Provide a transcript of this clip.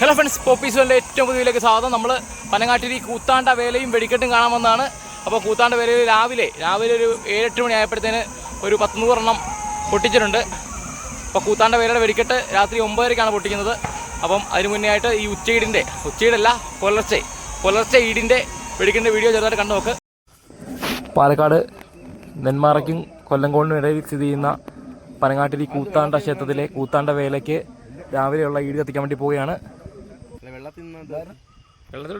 Hello friends, പോപ്പീസുകളുടെ ഏറ്റവും പുതിയതിലേക്ക് സ്വാഗതം. നമ്മൾ പനങ്ങാട്ടിരി കൂത്താണ്ട വേലയും വെടിക്കെട്ടും കാണാമെന്നാണ്. അപ്പോൾ കൂത്താണ്ട വേലയിൽ രാവിലെ ഒരു 7-8 മണി ആയപ്പോഴത്തേന് ഒരു 100 എണ്ണം പൊട്ടിച്ചിട്ടുണ്ട്. അപ്പോൾ കൂത്താണ്ട വേലയുടെ വെടിക്കെട്ട് രാത്രി 9:30-ക്കാണ് പൊട്ടിക്കുന്നത്. അപ്പം അതിന് മുന്നേ ആയിട്ട് ഈ ഉച്ചയിടല്ല പുലർച്ചെ ഈടിൻ്റെ വെടിക്കെട്ടിൻ്റെ വീഡിയോ ചെറുതായിട്ട് കണ്ടു നോക്ക്. പാലക്കാട് നെന്മാറയ്ക്കും കൊല്ലങ്കോടിനും ഇടയിൽ സ്ഥിതി ചെയ്യുന്ന പനങ്ങാട്ടിരി കൂത്താണ്ട ക്ഷേത്രത്തിലെ കൂത്താണ്ട വേലയ്ക്ക് രാവിലെയുള്ള ഈട് കത്തിക്കാൻ വേണ്ടി പോവുകയാണ്. വെള്ളത്തിൽ